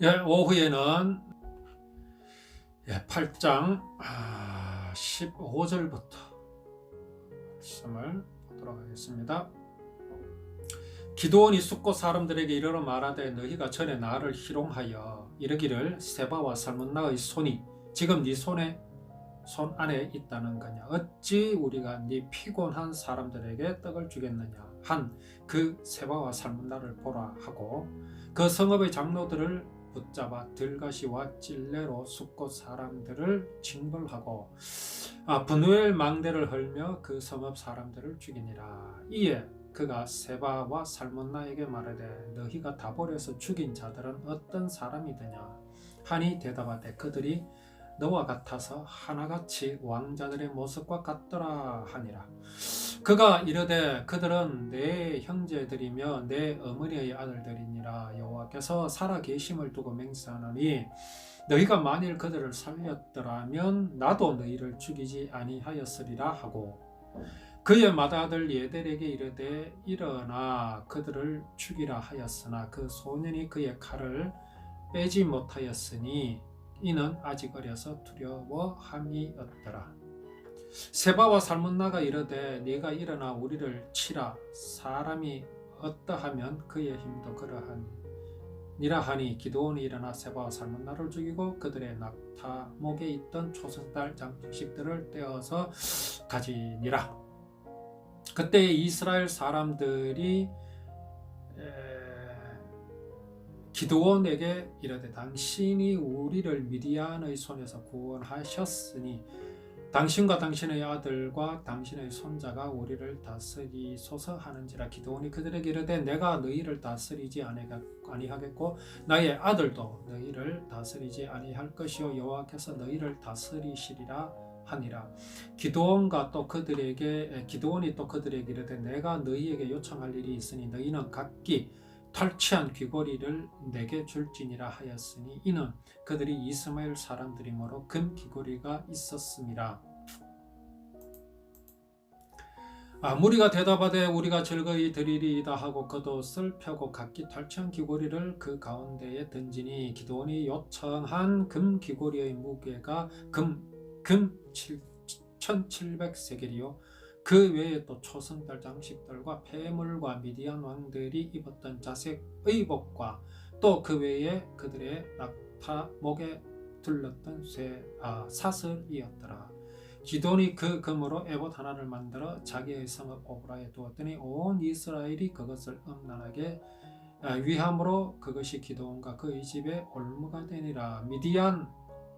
오후에는 8장 15절부터 말씀을 보도록 하겠습니다. 기드온이 숫곳 사람들에게 이르러 말하되 너희가 전에 나를 희롱하여 이르기를 세바와 살문나의 손이 지금 네 손 안에 있다는 거냐. 어찌 우리가 네 피곤한 사람들에게 떡을 주겠느냐 한 그 세바와 살문나를 보라 하고 그 성읍의 장로들을 붙잡아 들가시와 찔레로 숫곳 사람들을 징벌하고 분우엘 망대를 헐며 그 성읍 사람들을 죽이니라. 이에 그가 세바와 살문나에게 말하되 너희가 다 버려서 죽인 자들은 어떤 사람이더냐 하니 대답하되 그들이 너와 같아서 하나같이 왕자들의 모습과 같더라 하니라. 그가 이르되 그들은 내 형제들이며 내 어머니의 아들들이니라. 여호와께서 살아계심을 두고 맹세하노니 너희가 만일 그들을 살렸더라면 나도 너희를 죽이지 아니하였으리라 하고 그의 맏아들 예델에게 이르되 일어나 그들을 죽이라 하였으나 그 소년이 그의 칼을 빼지 못하였으니 이는 아직 어려서 두려워함이었더라. 세바와 살문나가 이르되 네가 일어나 우리를 치라. 사람이 어떠하면 그의 힘도 그러하니라 하니 기드온이 일어나 세바와 살문나를 죽이고 그들의 낙타목에 있던 초승달 장식들을 떼어서 가지니라. 그때 이스라엘 사람들이 기드온에게 이르되 당신이 우리를 미디안의 손에서 구원하셨으니 당신과 당신의 아들과 당신의 손자가 우리를 다스리소서 하는지라. 기드온이 그들에게 이르되 내가 너희를 다스리지 아니하겠고 나의 아들도 너희를 다스리지 아니할 것이요 여호와께서 너희를 다스리시리라 하니라. 기드온이 또 그들에게 이르되 내가 너희에게 요청할 일이 있으니 너희는 각기 탈취한 귀고리를 내게 줄지니라 하였으니 이는 그들이 이스마엘 사람들이므로 금 귀고리가 있었음이라. 무리가 대답하되 우리가 즐거이 드리리이다 하고 겉옷을 펴고 각기 탈취한 귀고리를 그 가운데에 던지니 기드온이 요청한 금 귀고리의 무게가 금 1700세겔이요 그 외에 또 초승달 장식들과 폐물과 미디안 왕들이 입었던 자색 의복과 또 그 외에 그들의 낙타 목에 둘렀던 사슬이었더라. 기드온이 그 금으로 에봇 하나를 만들어 자기의 성읍 오브라에 두었더니 온 이스라엘이 그것을 음란하게 위함으로 그것이 기드온과 그의 집에 올무가 되니라. 미디안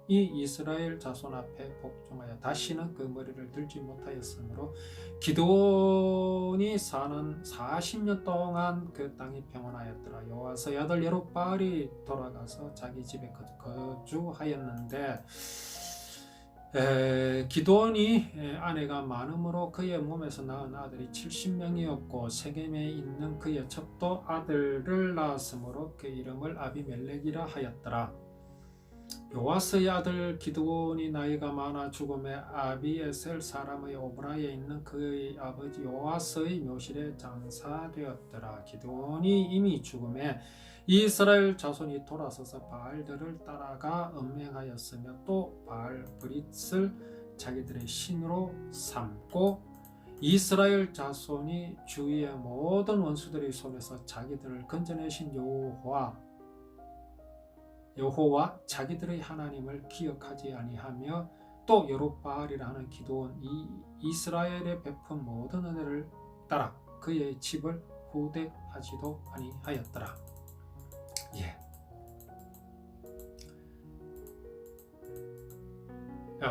이 이스라엘 자손 앞에 복종하여 다시는 그 머리를 들지 못하였으므로 기드온이 사는 40년 동안 그 땅이 평온하였더라. 여호와의 아들 여룹바알이 돌아가서 자기 집에 거주하였는데 기드온이 아내가 많음으로 그의 몸에서 낳은 아들이 70명이었고 세겜에 있는 그의 첩도 아들을 낳았으므로 그 이름을 아비멜렉이라 하였더라. 요아스의 아들 기드온이 나이가 많아 죽음에 아비에셀 사람의 오브라에 있는 그의 아버지 요아스의 묘실에 장사되었더라. 기드온이 이미 죽음에 이스라엘 자손이 돌아서서 바알들을 따라가 음행하였으며 또 바알 브릿을 자기들의 신으로 삼고 이스라엘 자손이 주위의 모든 원수들의 손에서 자기들을 건져내신 여호와 자기들의 하나님을 기억하지 아니하며 또 여룹바알이라 하는 기드온 이스라엘에 베푼 모든 은혜를 따라 그의 집을 후대하지도 아니하였더라.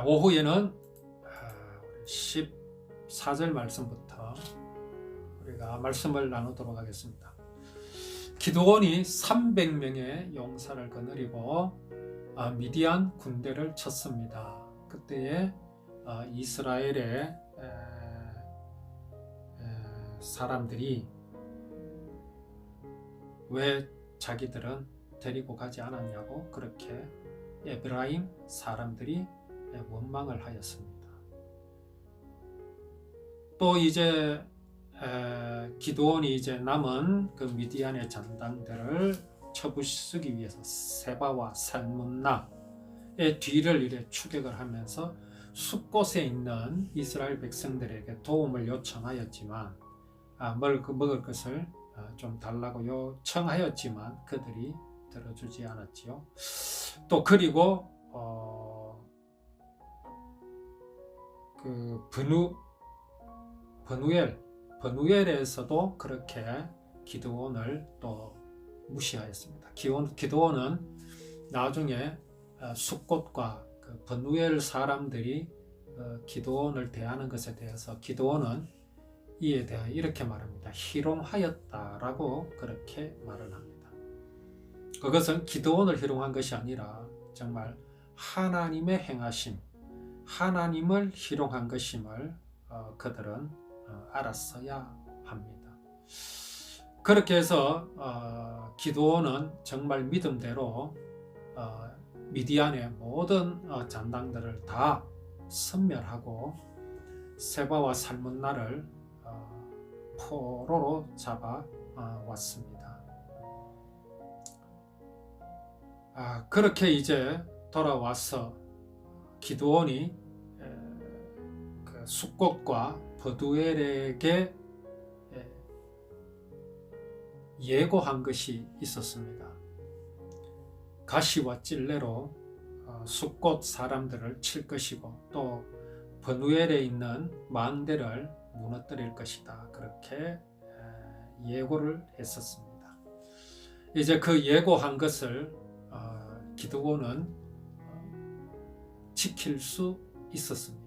오후에는 14절 말씀부터 우리가 말씀을 나누도록 하겠습니다. 기드온이 300명의 용사를 거느리고 미디안 군대를 쳤습니다. 그때에 이스라엘의 사람들이 왜 자기들은 데리고 가지 않았냐고 그렇게 에브라임 사람들이 원망을 하였습니다. 또 이제 기드온이 이제 남은 그 미디안의 전당들을 쳐부수기 위해서 세바와 살문나의 뒤를 이래 추격을 하면서 숲곳에 있는 이스라엘 백성들에게 도움을 요청하였지만 먹을 것을 좀 달라고 요청하였지만 그들이 들어주지 않았지요. 또 그리고 그 버누엘에서도 그렇게 기드온을 또 무시하였습니다. 기드온은 나중에 숫곳과 그 버누엘 사람들이 기드온을 대하는 것에 대해서 기드온은 이에 대해 이렇게 말합니다. 희롱하였다라고 그렇게 말을 합니다. 그것은 기드온을 희롱한 것이 아니라 정말 하나님의 행하심, 하나님을 희롱한 것임을 그들은 알았어야 합니다. 그렇게 해서 기드온은 정말 믿음대로 미디안의 모든 잔당들을 다 섬멸하고 세바와 살문나를 포로로 잡아왔습니다. 그렇게 이제 돌아와서 기드온이 그 숫곳과 버두엘에게 예고한 것이 있었습니다. 가시와 찔레로 숫곳 사람들을 칠 것이고 또 버누엘에 있는 망대를 무너뜨릴 것이다. 그렇게 예고를 했었습니다. 이제 그 예고한 것을 기드온은 지킬 수 있었습니다.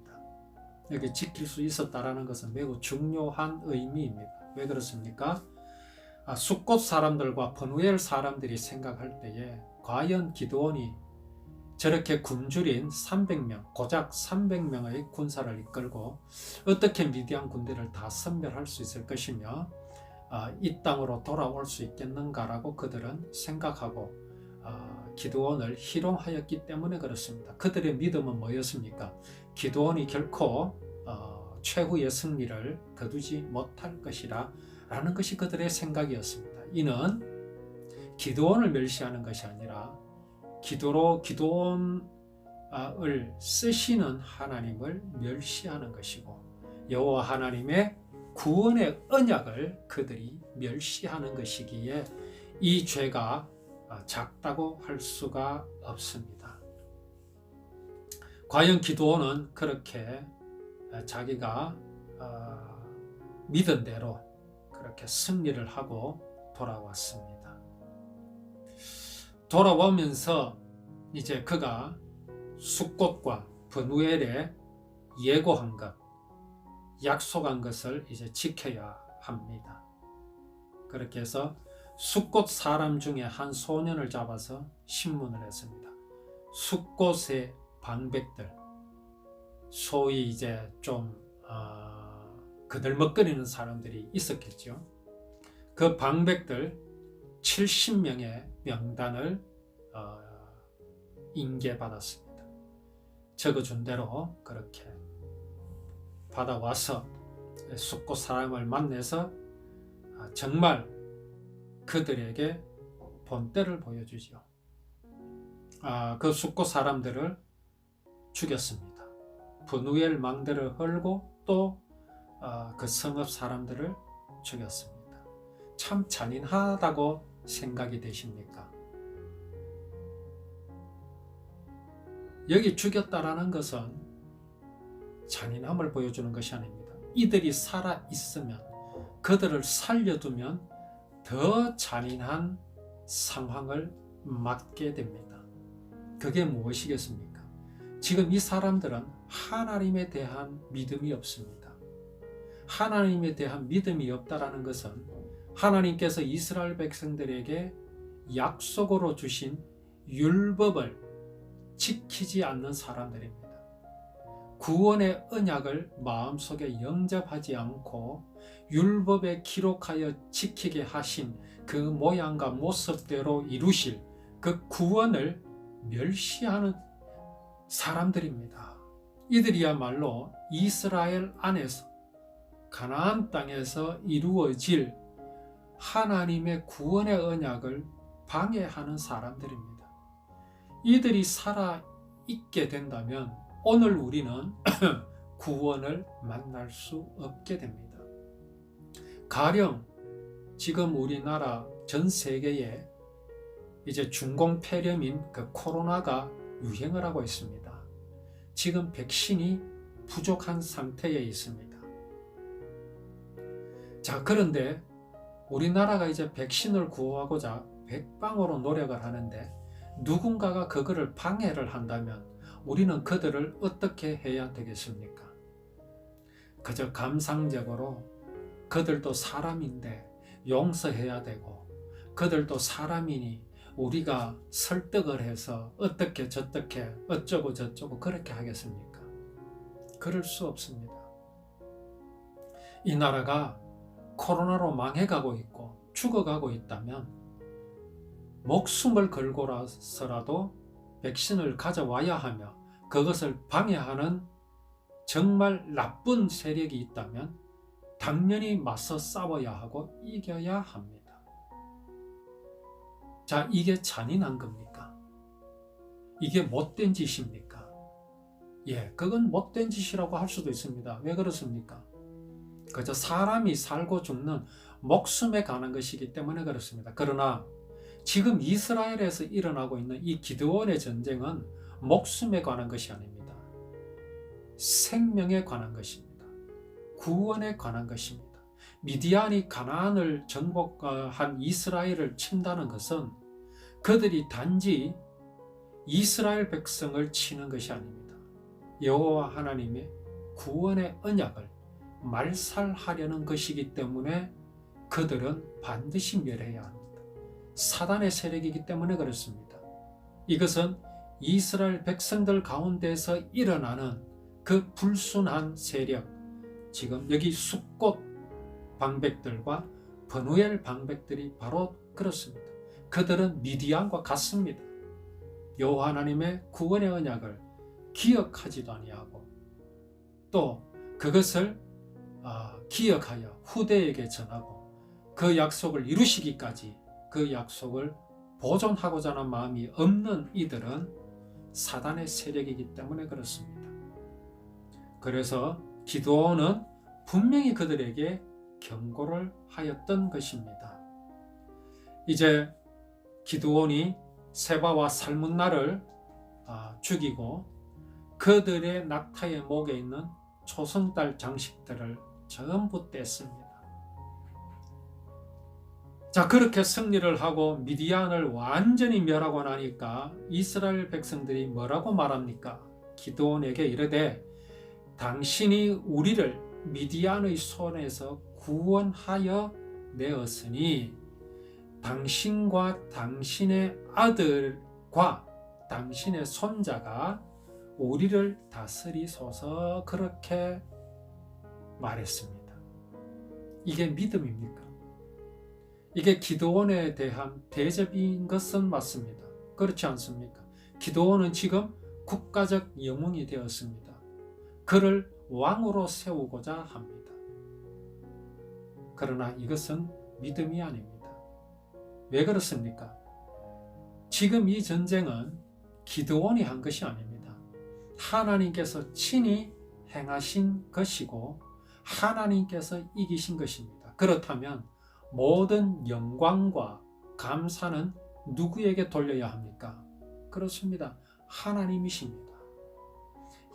여기 지킬 수 있었다라는 것은 매우 중요한 의미입니다. 왜 그렇습니까? 숫곳 사람들과 버누엘 사람들이 생각할 때에 과연 기드온이 저렇게 굶주린 300명, 고작 300명의 군사를 이끌고 어떻게 미디안 군대를 다 섬멸할 수 있을 것이며 이 땅으로 돌아올 수 있겠는가라고 그들은 생각하고 기드온을 희롱하였기 때문에 그렇습니다. 그들의 믿음은 뭐였습니까? 기드온이 결코 최후의 승리를 거두지 못할 것이라 라는 것이 그들의 생각이었습니다. 이는 기드온을 멸시하는 것이 아니라 기드온을 쓰시는 하나님을 멸시하는 것이고 여호와 하나님의 구원의 언약을 그들이 멸시하는 것이기에 이 죄가 작다고 할 수가 없습니다. 과연 기드온은 그렇게 자기가 믿은 대로 그렇게 승리를 하고 돌아왔습니다. 돌아오면서 이제 그가 숫곳과 버누엘에 예고한 것, 약속한 것을 이제 지켜야 합니다. 그렇게 해서 숫곳 사람 중에 한 소년을 잡아서 신문을 했습니다. 숫곳의 방백들, 소위 이제 좀 그들먹거리는 사람들이 있었겠죠. 그 방백들 70명의 명단을 인계받았습니다. 적어준 대로 그렇게 받아와서 숫곳 사람을 만나서 정말 그들에게 본때를 보여주죠. 그 숫곳 사람들을 죽였습니다. 브누엘 망대를 헐고 또 그 성읍 사람들을 죽였습니다. 참 잔인하다고 생각이 되십니까? 여기 죽였다라는 것은 잔인함을 보여주는 것이 아닙니다. 이들이 살아있으면, 그들을 살려두면 더 잔인한 상황을 맞게 됩니다. 그게 무엇이겠습니까? 지금 이 사람들은 하나님에 대한 믿음이 없습니다. 하나님에 대한 믿음이 없다라는 것은 하나님께서 이스라엘 백성들에게 약속으로 주신 율법을 지키지 않는 사람들입니다. 구원의 언약을 마음속에 영접하지 않고 율법에 기록하여 지키게 하신 그 모양과 모습대로 이루실 그 구원을 멸시하는 사람들입니다. 이들이야말로 이스라엘 안에서 가나안 땅에서 이루어질 하나님의 구원의 언약을 방해하는 사람들입니다. 이들이 살아있게 된다면 오늘 우리는 구원을 만날 수 없게 됩니다. 가령 지금 우리나라 전 세계에 이제 중공폐렴인 그 코로나가 유행을 하고 있습니다. 지금 백신이 부족한 상태에 있습니다. 자, 그런데 우리나라가 이제 백신을 구하고자 백방으로 노력을 하는데 누군가가 그거를 방해를 한다면 우리는 그들을 어떻게 해야 되겠습니까? 그저 감상적으로 그들도 사람인데 용서해야 되고, 그들도 사람이니 우리가 설득을 해서 어떻게 저떻게 어쩌고 저쩌고 그렇게 하겠습니까? 그럴 수 없습니다. 이 나라가 코로나로 망해가고 있고 죽어가고 있다면 목숨을 걸고라서라도 백신을 가져와야 하며, 그것을 방해하는 정말 나쁜 세력이 있다면 당연히 맞서 싸워야 하고 이겨야 합니다. 자, 이게 잔인한 겁니까? 이게 못된 짓입니까? 예, 그건 못된 짓이라고 할 수도 있습니다. 왜 그렇습니까? 그저 사람이 살고 죽는 목숨에 관한 것이기 때문에 그렇습니다. 그러나 지금 이스라엘에서 일어나고 있는 이 기드온의 전쟁은 목숨에 관한 것이 아닙니다. 생명에 관한 것입니다. 구원에 관한 것입니다. 미디안이 가나안을 정복한 이스라엘을 친다는 것은 그들이 단지 이스라엘 백성을 치는 것이 아닙니다. 여호와 하나님의 구원의 언약을 말살하려는 것이기 때문에 그들은 반드시 멸해야 합니다. 사단의 세력이기 때문에 그렇습니다. 이것은 이스라엘 백성들 가운데서 일어나는 그 불순한 세력, 지금 여기 숫꽃 방백들과 브누엘 방백들이 바로 그렇습니다. 그들은 미디안과 같습니다. 여호와 하나님의 구원의 언약을 기억하지도 아니하고 또 그것을 기억하여 후대에게 전하고 그 약속을 이루시기까지 그 약속을 보존하고자 하는 마음이 없는 이들은 사단의 세력이기 때문에 그렇습니다. 그래서 기드온은 분명히 그들에게 경고를 하였던 것입니다. 이제 기드온이 세바와 살문나를 죽이고 그들의 낙타의 목에 있는 초승달 장식들을 전부 뗐습니다. 자, 그렇게 승리를 하고 미디안을 완전히 멸하고 나니까 이스라엘 백성들이 뭐라고 말합니까? 기드온에게 이르되 당신이 우리를 미디안의 손에서 구원하여 내었으니 당신과 당신의 아들과 당신의 손자가 우리를 다스리소서, 그렇게 말했습니다. 이게 믿음입니까? 이게 기드온에 대한 대접인 것은 맞습니다. 그렇지 않습니까? 기드온은 지금 국가적 영웅이 되었습니다. 그를 왕으로 세우고자 합니다. 그러나 이것은 믿음이 아닙니다. 왜 그렇습니까? 지금 이 전쟁은 기드온이 한 것이 아닙니다. 하나님께서 친히 행하신 것이고 하나님께서 이기신 것입니다. 그렇다면 모든 영광과 감사는 누구에게 돌려야 합니까? 그렇습니다. 하나님이십니다.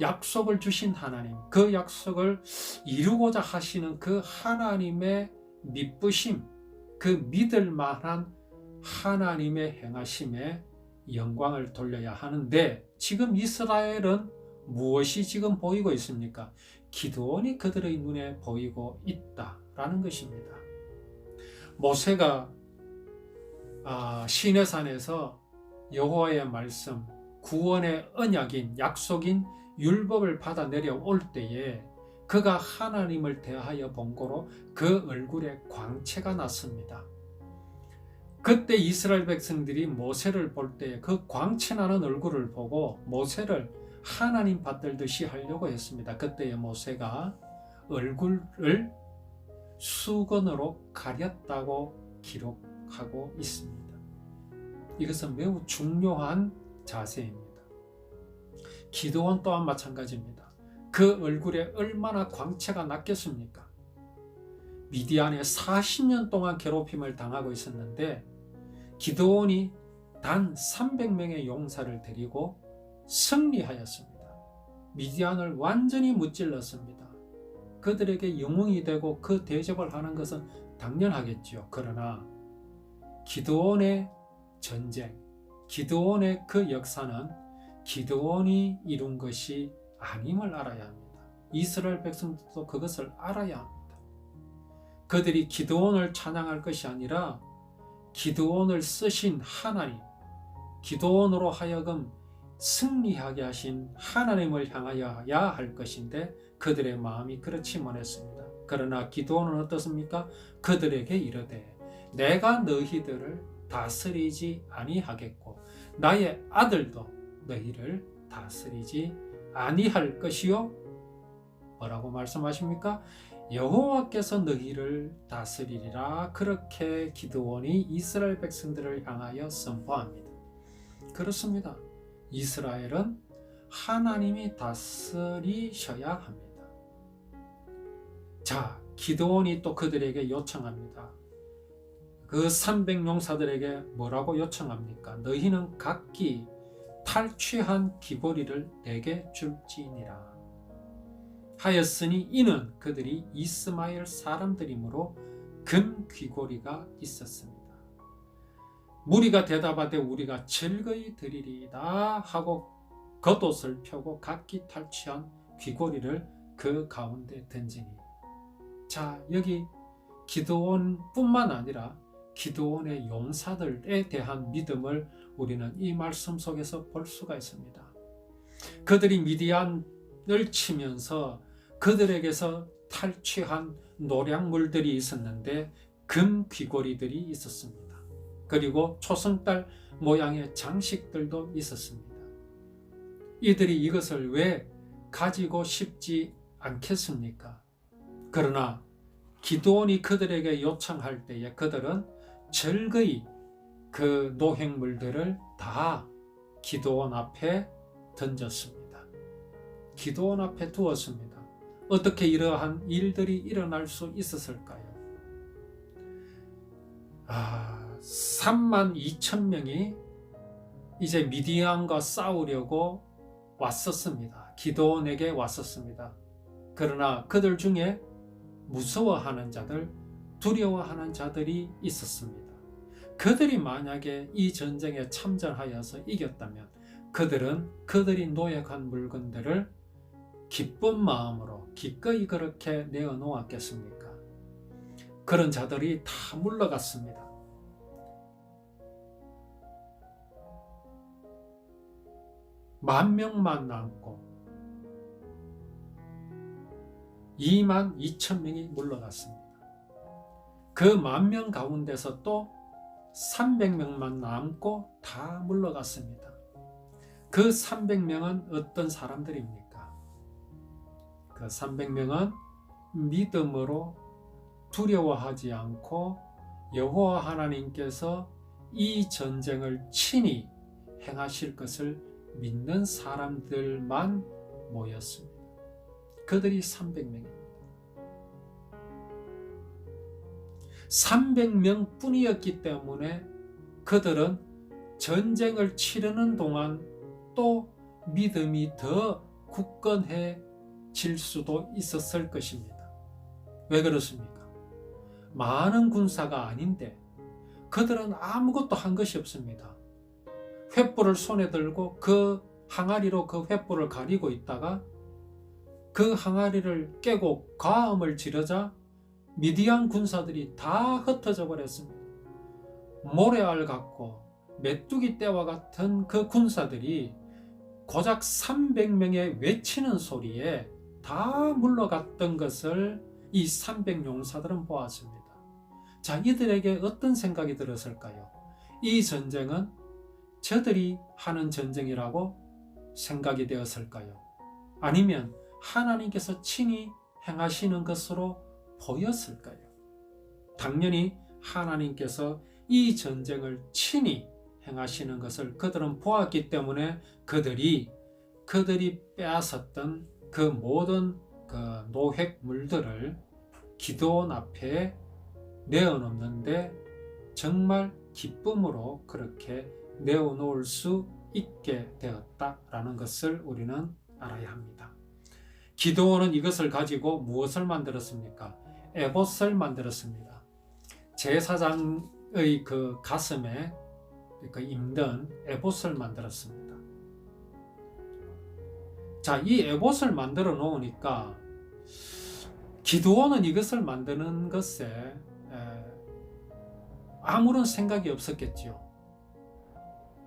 약속을 주신 하나님, 그 약속을 이루고자 하시는 그 하나님의 미쁘심, 그 믿을 만한 하나님의 행하심에 영광을 돌려야 하는데, 지금 이스라엘은 무엇이 지금 보이고 있습니까? 기드온이 그들의 눈에 보이고 있다라는 것입니다. 모세가 시내산에서 여호와의 말씀, 구원의 언약인 약속인 율법을 받아 내려올 때에 그가 하나님을 대하여 본고로 그 얼굴에 광채가 났습니다. 그때 이스라엘 백성들이 모세를 볼 때 그 광채나는 얼굴을 보고 모세를 하나님 받들듯이 하려고 했습니다. 그때의 모세가 얼굴을 수건으로 가렸다고 기록하고 있습니다. 이것은 매우 중요한 자세입니다. 기드온 또한 마찬가지입니다. 그 얼굴에 얼마나 광채가 났겠습니까? 미디안에 40년 동안 괴롭힘을 당하고 있었는데 기드온이 단 300명의 용사를 데리고 승리하였습니다. 미디안을 완전히 무찔렀습니다. 그들에게 영웅이 되고 그 대접을 하는 것은 당연하겠죠. 그러나 기드온의 전쟁, 기드온의 그 역사는 기드온이 이룬 것이 아님을 알아야 합니다. 이스라엘 백성들도 그것을 알아야 합니다. 그들이 기드온을 찬양할 것이 아니라 기드온을 쓰신 하나님, 기드온으로 하여금 승리하게 하신 하나님을 향하여야 할 것인데 그들의 마음이 그렇지 못했습니다. 그러나 기드온은 어떻습니까? 그들에게 이르되 내가 너희들을 다스리지 아니하겠고 나의 아들도 너희를 다스리지 아니할 것이요. 뭐라고 말씀하십니까? 여호와께서 너희를 다스리리라. 그렇게 기드온이 이스라엘 백성들을 향하여 선포합니다. 그렇습니다. 이스라엘은 하나님이 다스리셔야 합니다. 자, 기드온이 또 그들에게 요청합니다. 그 300용사들에게 뭐라고 요청합니까? 너희는 각기 탈취한 귀고리를 내게 줄지니라 하였으니 이는 그들이 이스마엘 사람들이므로 금 귀고리가 있었습니다. 무리가 대답하되 우리가 즐거이 드리리이다 하고 겉옷을 펴고 각기 탈취한 귀고리를 그 가운데 던지니. 자, 여기 기드온뿐만 아니라 기드온의 용사들에 대한 믿음을 우리는 이 말씀 속에서 볼 수가 있습니다. 그들이 미디안을 치면서 그들에게서 탈취한 노략물들이 있었는데 금 귀고리들이 있었습니다. 그리고 초승달 모양의 장식들도 있었습니다. 이들이 이것을 왜 가지고 싶지 않겠습니까? 그러나 기드온이 그들에게 요청할 때에 그들은 즐거이 그 노획물들을 다 기드온 앞에 던졌습니다. 기드온 앞에 두었습니다. 어떻게 이러한 일들이 일어날 수 있었을까요? 32,000명이 이제 미디안과 싸우려고 왔었습니다. 기드온에게 왔었습니다. 그러나 그들 중에 무서워하는 자들, 두려워하는 자들이 있었습니다. 그들이 만약에 이 전쟁에 참전하여서 이겼다면 그들은 그들이 노획한 물건들을 기쁜 마음으로 기꺼이 그렇게 내어놓았겠습니까? 그런 자들이 다 물러갔습니다. 만 명만 남고 22,000명이 물러갔습니다. 그 10,000명 가운데서 또 300명만 남고 다 물러갔습니다. 그 300명은 어떤 사람들입니까? 그 300명은 믿음으로 두려워하지 않고 여호와 하나님께서 이 전쟁을 친히 행하실 것을 믿는 사람들만 모였습니다. 그들이 300명입니다. 300명 뿐이었기 때문에 그들은 전쟁을 치르는 동안 또 믿음이 더 굳건해질 수도 있었을 것입니다. 왜 그렇습니까? 많은 군사가 아닌데 그들은 아무것도 한 것이 없습니다. 횃불을 손에 들고 그 항아리로 그 횃불을 가리고 있다가 그 항아리를 깨고 과음을 지르자 미디안 군사들이 다 흩어져 버렸습니다. 모래알 같고 메뚜기 떼와 같은 그 군사들이 고작 300명의 외치는 소리에 다 물러갔던 것을 이 300용사들은 보았습니다. 자, 이들에게 어떤 생각이 들었을까요? 이 전쟁은 저들이 하는 전쟁이라고 생각이 되었을까요? 아니면 하나님께서 친히 행하시는 것으로 보였을까요? 당연히 하나님께서 이 전쟁을 친히 행하시는 것을 그들은 보았기 때문에 그들이 빼앗았던 그 모든 그 노획물들을 기드온 앞에 내어놓는데 정말 기쁨으로 그렇게 내어놓을 수 있게 되었다라는 것을 우리는 알아야 합니다. 기드온은 이것을 가지고 무엇을 만들었습니까? 에봇을 만들었습니다. 제사장의 그 가슴에 임던 에봇을 만들었습니다. 자, 이 에봇을 만들어 놓으니까 기드온은 이것을 만드는 것에 아무런 생각이 없었겠지요.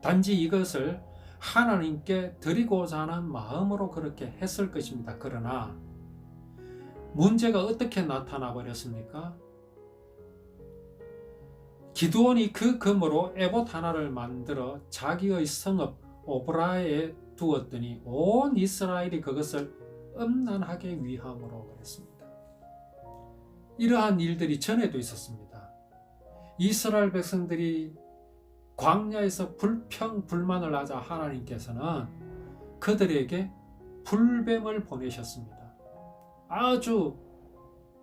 단지 이것을 하나님께 드리고자 하는 마음으로 그렇게 했을 것입니다. 그러나 문제가 어떻게 나타나 버렸습니까? 기드온이 그 금으로 에봇 하나를 만들어 자기의 성읍 오브라에 두었더니 온 이스라엘이 그것을 음란하게 위함으로 그랬습니다. 이러한 일들이 전에도 있었습니다. 이스라엘 백성들이 광야에서 불평불만을 하자 하나님께서는 그들에게 불뱀을 보내셨습니다. 아주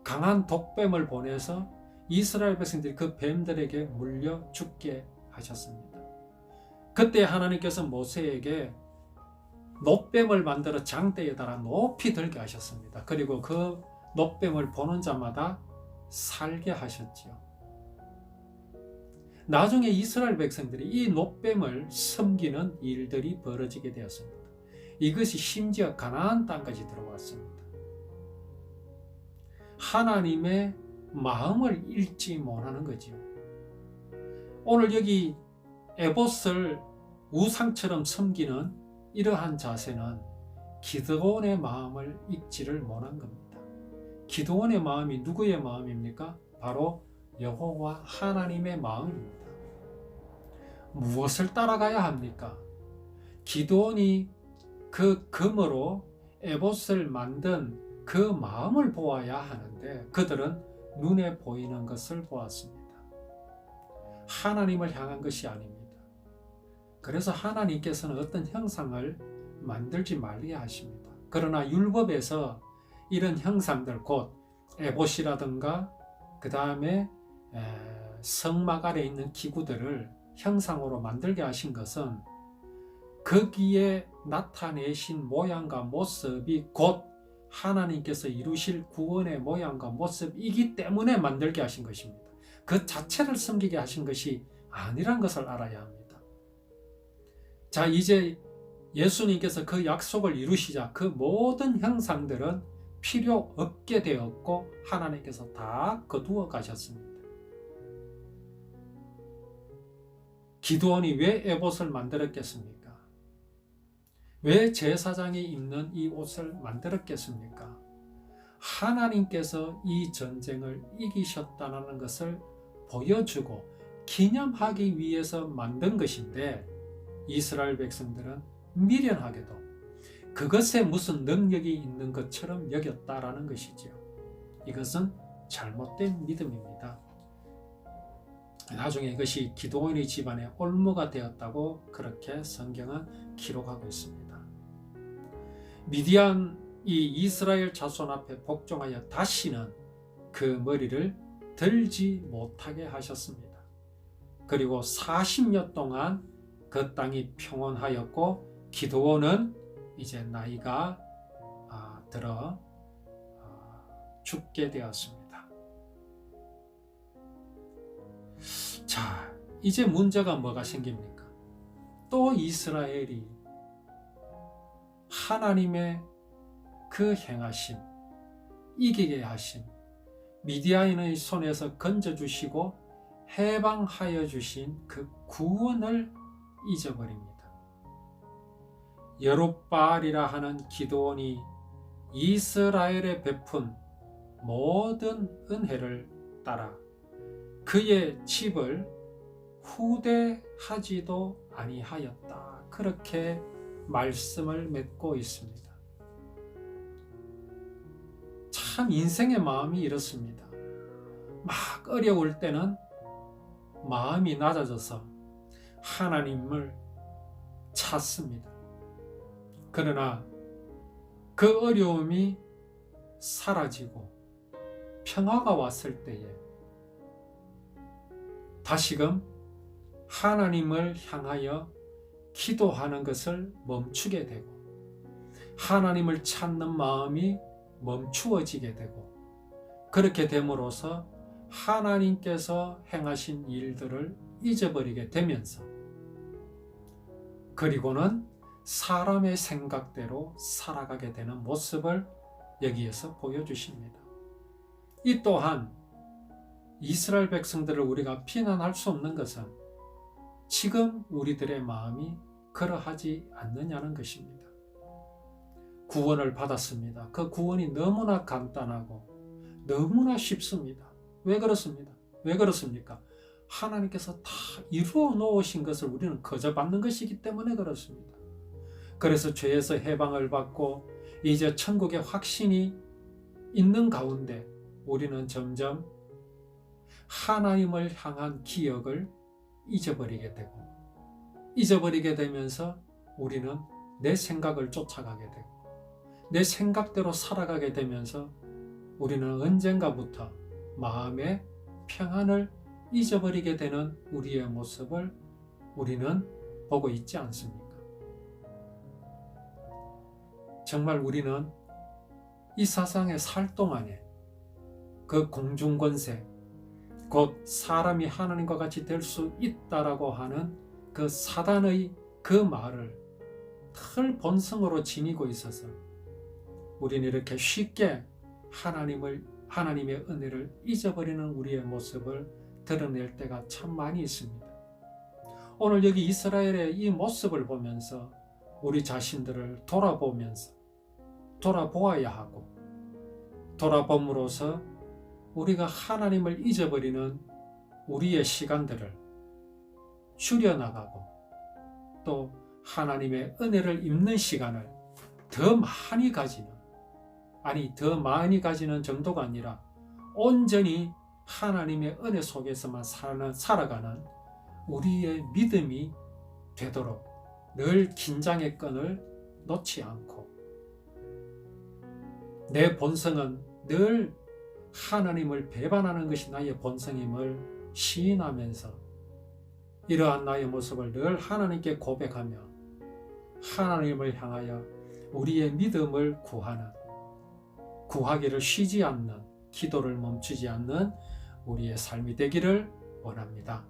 강한 독뱀을 보내서 이스라엘 백성들이 그 뱀들에게 물려 죽게 하셨습니다. 그때 하나님께서 모세에게 놋뱀을 만들어 장대에 달아 높이 들게 하셨습니다. 그리고 그 놋뱀을 보는 자마다 살게 하셨지요. 나중에 이스라엘 백성들이 이 놋뱀을 섬기는 일들이 벌어지게 되었습니다. 이것이 심지어 가나안 땅까지 들어왔습니다. 하나님의 마음을 읽지 못하는 거지요. 오늘 여기 에봇을 우상처럼 섬기는 이러한 자세는 기드온의 마음을 읽지를 못한 겁니다. 기드온의 마음이 누구의 마음입니까? 바로 여호와 하나님의 마음입니다. 무엇을 따라가야 합니까? 기드온이 그 금으로 에봇을 만든 그 마음을 보아야 하는데 그들은 눈에 보이는 것을 보았습니다. 하나님을 향한 것이 아닙니다. 그래서 하나님께서는 어떤 형상을 만들지 말게 하십니다. 그러나 율법에서 이런 형상들 곧 에봇이라든가 그 다음에 성막 아래 있는 기구들을 형상으로 만들게 하신 것은 거기에 나타내신 모양과 모습이 곧 하나님께서 이루실 구원의 모양과 모습이기 때문에 만들게 하신 것입니다. 그 자체를 섬기게 하신 것이 아니란 것을 알아야 합니다. 자, 이제 예수님께서 그 약속을 이루시자 그 모든 형상들은 필요 없게 되었고 하나님께서 다 거두어 가셨습니다. 기드온이 왜 에봇을 만들었겠습니까? 왜 제사장이 입는 이 옷을 만들었겠습니까? 하나님께서 이 전쟁을 이기셨다는 것을 보여주고 기념하기 위해서 만든 것인데 이스라엘 백성들은 미련하게도 그것에 무슨 능력이 있는 것처럼 여겼다라는 것이죠. 이것은 잘못된 믿음입니다. 나중에 이것이 기드온의 집안의 올무가 되었다고 그렇게 성경은 기록하고 있습니다. 미디안이 이스라엘 자손 앞에 복종하여 다시는 그 머리를 들지 못하게 하셨습니다. 그리고 40년 동안 그 땅이 평온하였고 기드온은 이제 나이가 들어 죽게 되었습니다. 자, 이제 문제가 뭐가 생깁니까? 또 이스라엘이 하나님의 그 행하심, 이기게 하심, 미디안의 손에서 건져주시고 해방하여 주신 그 구원을 잊어버립니다. 여룹바알이라 하는 기드온이 이스라엘에 베푼 모든 은혜를 따라 그의 집을 후대하지도 아니하였다. 그렇게 말씀을 맺고 있습니다. 참 인생의 마음이 이렇습니다. 막 어려울 때는 마음이 낮아져서 하나님을 찾습니다. 그러나 그 어려움이 사라지고 평화가 왔을 때에 다시금 하나님을 향하여 기도하는 것을 멈추게 되고 하나님을 찾는 마음이 멈추어지게 되고 그렇게 됨으로써 하나님께서 행하신 일들을 잊어버리게 되면서 그리고는 사람의 생각대로 살아가게 되는 모습을 여기에서 보여주십니다. 이 또한 이스라엘 백성들을 우리가 비난할 수 없는 것은 지금 우리들의 마음이 그러하지 않느냐는 것입니다. 구원을 받았습니다. 그 구원이 너무나 간단하고 너무나 쉽습니다. 왜 그렇습니다? 왜 그렇습니까? 하나님께서 다 이루어 놓으신 것을 우리는 거저 받는 것이기 때문에 그렇습니다. 그래서 죄에서 해방을 받고 이제 천국의 확신이 있는 가운데 우리는 점점 하나님을 향한 기억을 잊어버리게 되고 잊어버리게 되면서 우리는 내 생각을 쫓아가게 되고 내 생각대로 살아가게 되면서 우리는 언젠가부터 마음의 평안을 잊어버리게 되는 우리의 모습을 우리는 보고 있지 않습니까? 정말 우리는 이 세상에 살 동안에 그 공중권세, 곧 사람이 하나님과 같이 될 수 있다라고 하는 그 사단의 그 말을 털 본성으로 지니고 있어서 우리는 이렇게 쉽게 하나님의 은혜를 잊어버리는 우리의 모습을 드러낼 때가 참 많이 있습니다. 오늘 여기 이스라엘의 이 모습을 보면서 우리 자신들을 돌아보아야 하고 돌아봄으로써 우리가 하나님을 잊어버리는 우리의 시간들을 줄여나가고 또 하나님의 은혜를 입는 시간을 더 많이 가지는 정도가 아니라 온전히 하나님의 은혜 속에서만 살아가는 우리의 믿음이 되도록 늘 긴장의 끈을 놓지 않고 내 본성은 늘 하나님을 배반하는 것이 나의 본성임을 시인하면서 이러한 나의 모습을 늘 하나님께 고백하며 하나님을 향하여 우리의 믿음을 구하기를 쉬지 않는 기도를 멈추지 않는 우리의 삶이 되기를 원합니다.